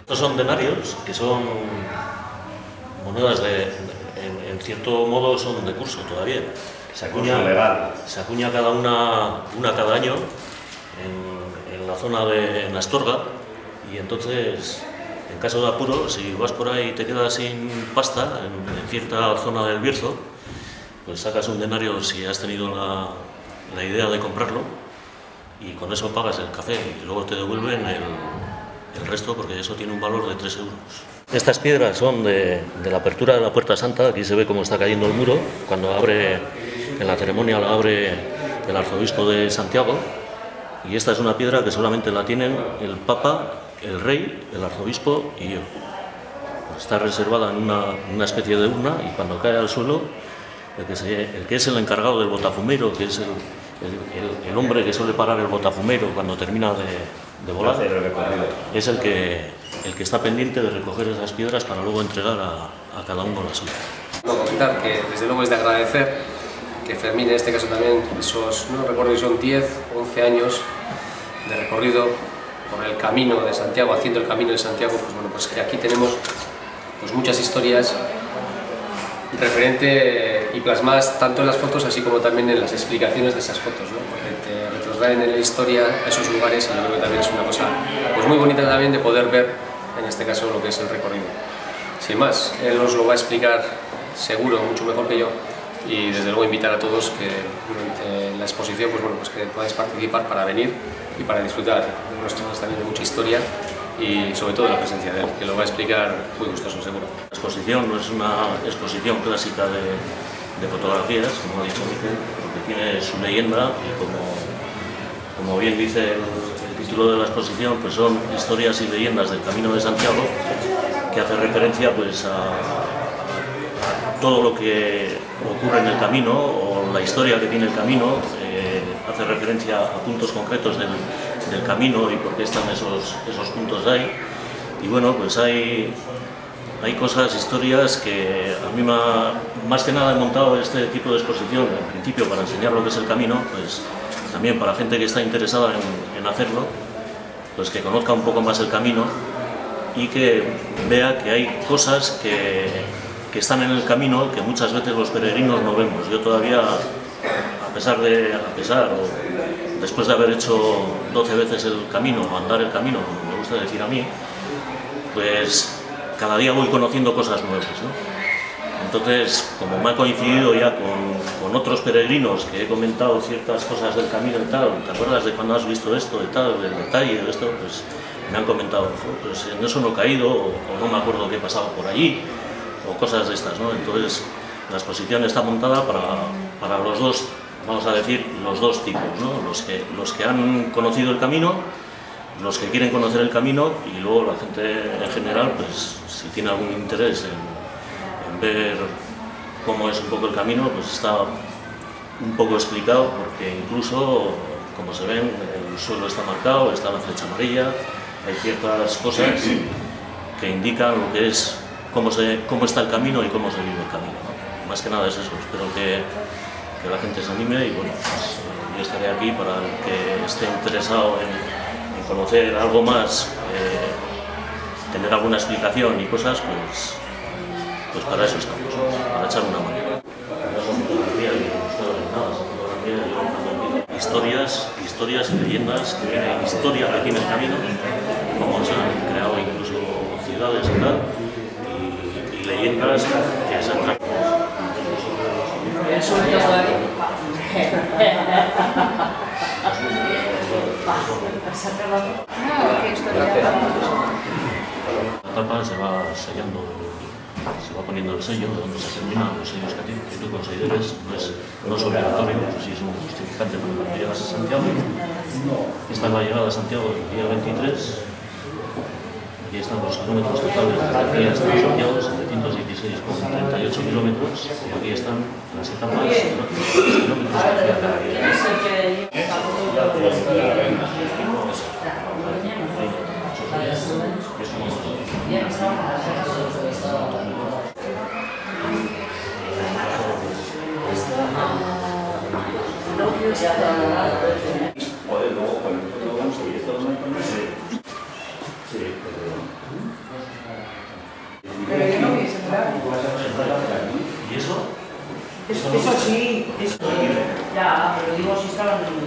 Estos son denarios, que son monedas en cierto modo son de curso todavía. Se acuña cada una cada año en la zona de Astorga, y entonces, en caso de apuro, si vas por ahí y te quedas sin pasta en cierta zona del Bierzo, pues sacas un denario si has tenido la idea de comprarlo, y con eso pagas el café y luego te devuelven el resto, porque eso tiene un valor de 3 euros. Estas piedras son de la apertura de la Puerta Santa. Aquí se ve cómo está cayendo el muro, cuando abre, en la ceremonia la abre el arzobispo de Santiago, y esta es una piedra que solamente la tienen el Papa, el Rey, el arzobispo y yo. Está reservada en una especie de urna, y cuando cae al suelo, el que es el encargado del botafumero, que es el hombre que suele parar el botafumero cuando termina de volar, es el que está pendiente de recoger esas piedras para luego entregar a cada uno la suya. Comentar que desde luego es de agradecer que Fermín, en este caso también, esos, no recuerdo si son 10 o 11 años de recorrido por el camino de Santiago, haciendo el camino de Santiago, pues bueno, pues que aquí tenemos pues muchas historias referente y plasmadas tanto en las fotos así como también en las explicaciones de esas fotos, ¿no? Porque te retrotraen en la historia a esos lugares, y yo creo que también es una cosa pues muy bonita también de poder ver, en este caso, lo que es el recorrido. Sin más, él os lo va a explicar seguro mucho mejor que yo, y desde luego invitar a todos que durante la exposición pues bueno, pues que podáis participar para venir y para disfrutar de unos trozos también de mucha historia, y sobre todo de la presencia de él, que lo va a explicar muy gustoso seguro. La exposición no es una exposición clásica de fotografías, como ha dicho Miquel, porque tiene su leyenda, y como bien dice el título de la exposición, pues son historias y leyendas del Camino de Santiago, que hace referencia pues a todo lo que ocurre en el camino, o la historia que tiene el camino, hace referencia a puntos concretos del camino y por qué están esos puntos ahí. Y bueno, pues hay cosas, historias que a mí más que nada he montado este tipo de exposición, en principio para enseñar lo que es el camino, pues también para gente que está interesada en hacerlo, pues que conozca un poco más el camino y que vea que hay cosas que están en el camino que muchas veces los peregrinos no vemos. Yo todavía, o después de haber hecho 12 veces el camino, o andar el camino, como me gusta decir a mí, pues cada día voy conociendo cosas nuevas, ¿no? Entonces, como me ha coincidido ya con otros peregrinos que he comentado ciertas cosas del camino y tal, ¿te acuerdas de cuando has visto esto y tal, del detalle de esto? Pues me han comentado, pues en eso no he caído, o no me acuerdo qué pasaba por allí, o cosas de estas, ¿no? Entonces, la exposición está montada para los dos, vamos a decir, los dos tipos, ¿no? Los que han conocido el camino, los que quieren conocer el camino, y luego la gente en general, pues si tiene algún interés en ver cómo es un poco el camino, pues está un poco explicado, porque incluso, como se ven, el suelo está marcado, está la flecha amarilla, hay ciertas cosas que indican lo que es, cómo está el camino y cómo se vive el camino, ¿no? Más que nada es eso. Espero que la gente se anime, y bueno, pues, yo estaré aquí para el que esté interesado en conocer algo más, tener alguna explicación y cosas, pues para eso estamos, ¿no? Para echar una mano. No son fotografías ni nada, son fotografías, historias y leyendas que tiene, historia que tiene el camino, cómo se han creado incluso ciudades y tal, y leyendas que se han traído. La tapa se va sellando se va poniendo el sello de donde se terminan los sellos que tú consideres, no es obligatorio, eso sí es un justificante para cuando llegas a Santiago. Esta es la llegada a Santiago el día 23. Aquí están los kilómetros totales desde aquí hasta Santiago, 716,38 kilómetros, y aquí están las etapas de los kilómetros que hacía cada día. ¿Y eso? Eso sí, eso. Ya, pero digo si estaban en